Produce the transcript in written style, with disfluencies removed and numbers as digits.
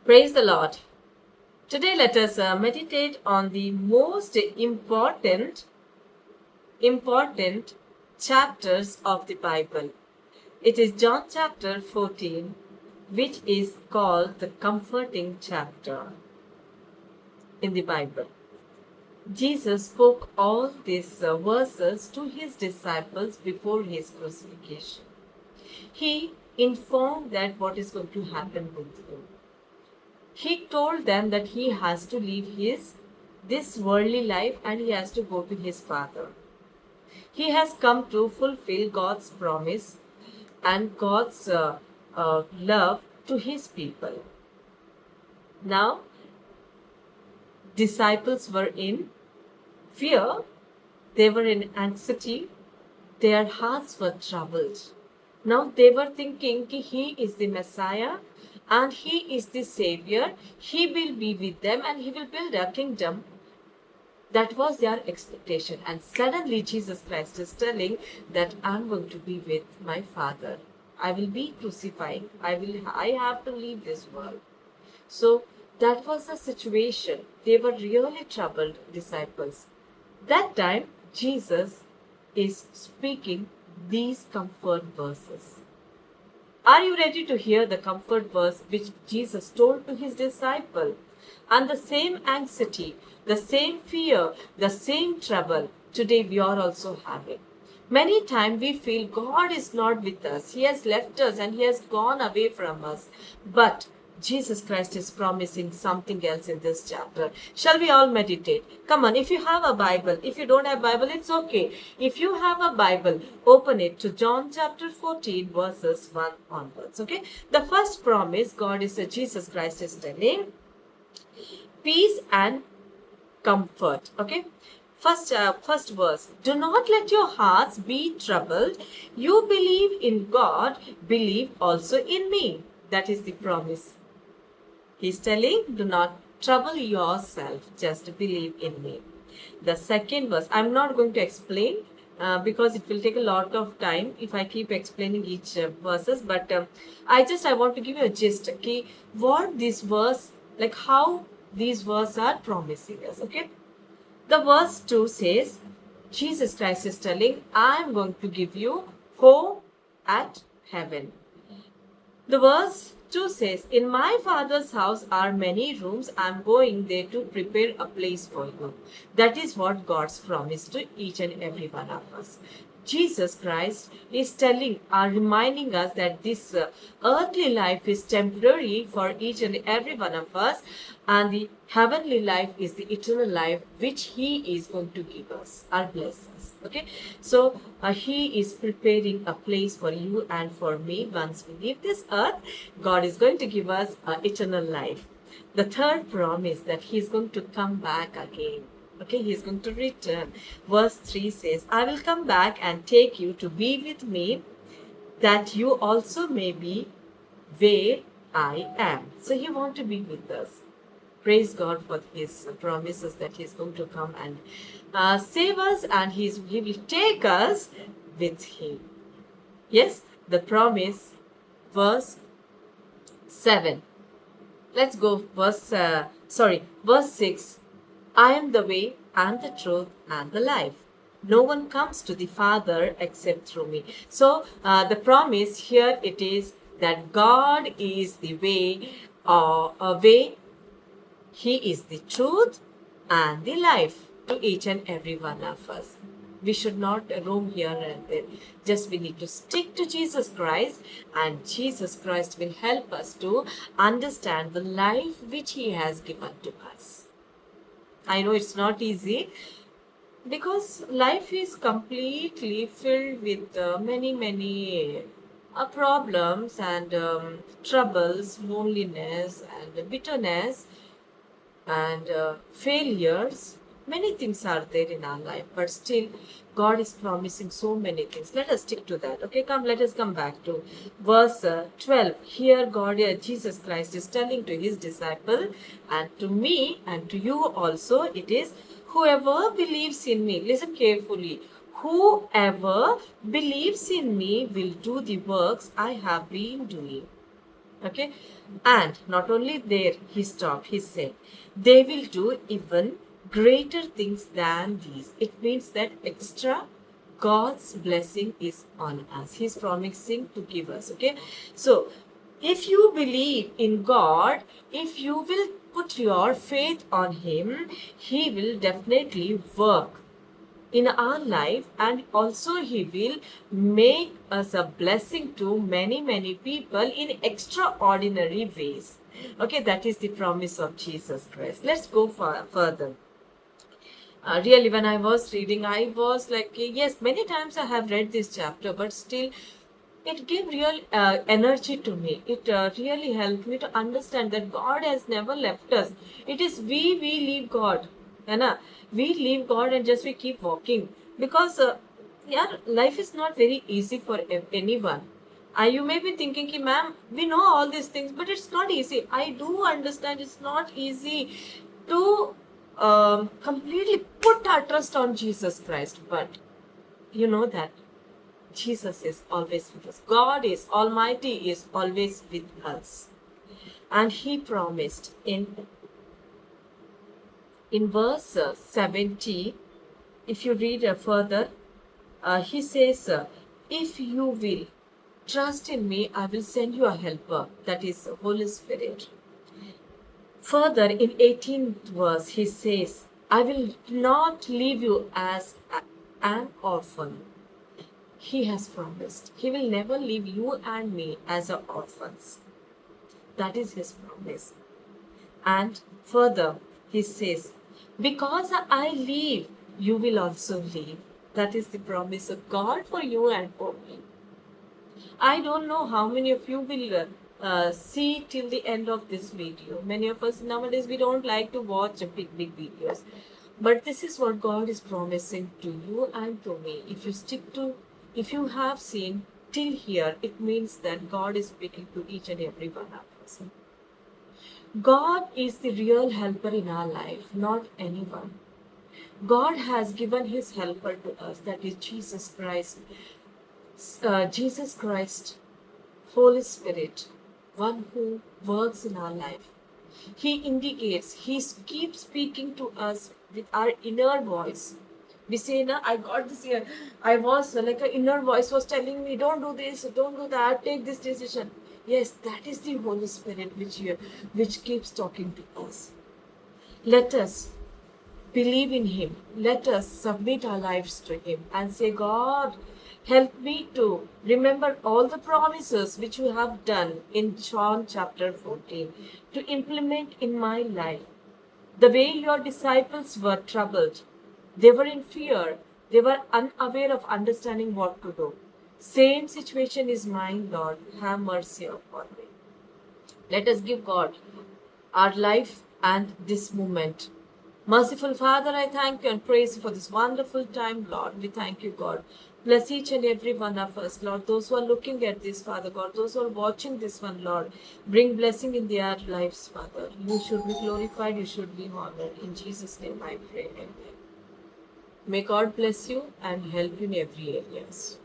Praise the Lord. Today let us meditate on the most important chapters of the Bible. It is John chapter 14, which is called the comforting chapter in the Bible. Jesus spoke all these verses to his disciples before his crucifixion. He informed that what is going to happen with him. He told them that he has to leave this worldly life and he has to go to his Father. He has come to fulfill God's promise and God's love to his people. Now, disciples were in fear, they were in anxiety, their hearts were troubled. Now they were thinking that he is the Messiah and he is the Savior. He will be with them and he will build a kingdom. That was their expectation. And suddenly Jesus Christ is telling that I'm going to be with my Father. I will be crucified. I have to leave this world. So that was the situation. They were really troubled disciples. That time Jesus is speaking these comfort verses. Are you ready to hear the comfort verse which Jesus told to his disciple? And the same anxiety, the same fear, the same trouble today we are also having. Many times we feel God is not with us. He has left us and he has gone away from us. But Jesus Christ is promising something else in this chapter. Shall we all meditate? Come on, if you have a Bible, if you don't have Bible, it's okay. If you have a Bible, open it to John chapter 14 verses 1 onwards. Okay. The first promise Jesus Christ is telling peace and comfort. Okay. First verse. Do not let your hearts be troubled. You believe in God, believe also in me. That is the promise. He's telling, do not trouble yourself, just believe in me. The second verse, I'm not going to explain because it will take a lot of time if I keep explaining each verses, but I want to give you a gist, okay, what this verse, like how these verses are promising us, okay. The verse 2 says, Jesus Christ is telling, I am going to give you home at heaven. The verse 2 says, in my Father's house are many rooms. I am going there to prepare a place for you. That is what God's promise to each and every one of us. Jesus Christ is reminding us that this earthly life is temporary for each and every one of us, and the heavenly life is the eternal life which He is going to give us or bless us. Okay, so He is preparing a place for you and for me. Once we leave this earth, God is going to give us eternal life. The third promise that He is going to come back again. Okay, he is going to return. Verse 3 says, I will come back and take you to be with me, that you also may be where I am. So he wants to be with us. Praise God for his promises that he is going to come and save us, and he will take us with him. Yes, the promise, verse 7. Let's go, verse 6. I am the way and the truth and the life. No one comes to the Father except through me. So the promise here it is that God is the way, He is the truth and the life to each and every one of us. We should not roam here and there. Just we need to stick to Jesus Christ, and Jesus Christ will help us to understand the life which He has given to us. I know it's not easy because life is completely filled with many problems and troubles, loneliness and bitterness and failures. Many things are there in our life, but still God is promising so many things. Let us stick to that. Okay, let us come back to verse 12. Here Jesus Christ is telling to his disciple, and to me and to you also, it is, whoever believes in me, listen carefully, whoever believes in me will do the works I have been doing. Okay, and not only there, he stopped, he said, they will do even greater things than these. It means that extra God's blessing is on us. He's promising to give us. Okay, so if you believe in God, if you will put your faith on Him, He will definitely work in our life, and also He will make us a blessing to many people in extraordinary ways. Okay, that is the promise of Jesus Christ. Let's go further. Really, when I was reading, I was like, yes, many times I have read this chapter, but still it gave real energy to me. It really helped me to understand that God has never left us. It is we leave God. है ना? We leave God and just we keep walking. Because yeah, life is not very easy for anyone. You may be thinking, ki, ma'am, we know all these things, but it's not easy. I do understand it's not easy to completely put our trust on Jesus Christ. But you know that Jesus is always with us. God is Almighty, is always with us. And He promised in verse 70, if you read further, He says, if you will trust in me, I will send you a helper, that is the Holy Spirit. Further, in 18th verse, He says, I will not leave you as an orphan. He has promised. He will never leave you and me as orphans. That is His promise. And further, He says, because I leave, you will also leave. That is the promise of God for you and for me. I don't know how many of you will see till the end of this video. Many of us nowadays, we don't like to watch big videos. But this is what God is promising to you and to me. If you have seen till here, it means that God is speaking to each and every one of us. God is the real helper in our life, not anyone. God has given His helper to us, that is Jesus Christ. Jesus Christ, Holy Spirit, one who works in our life. He indicates, He keeps speaking to us with our inner voice. We say, "Na, I got this here. I was like an inner voice was telling me, don't do this, don't do that, take this decision." Yes, that is the Holy Spirit which keeps talking to us. Let us believe in Him. Let us submit our lives to Him and say, God, help me to remember all the promises which you have done in John chapter 14 to implement in my life. The way your disciples were troubled, they were in fear, they were unaware of understanding what to do. Same situation is mine, Lord. Have mercy upon me. Let us give God our life and this moment. Merciful Father, I thank you and praise you for this wonderful time, Lord. We thank you, God. Bless each and every one of us, Lord. Those who are looking at this, Father God, those who are watching this one, Lord, bring blessing in their lives, Father. You should be glorified, you should be honored. In Jesus' name I pray. Amen. May God bless you and help you in every areas.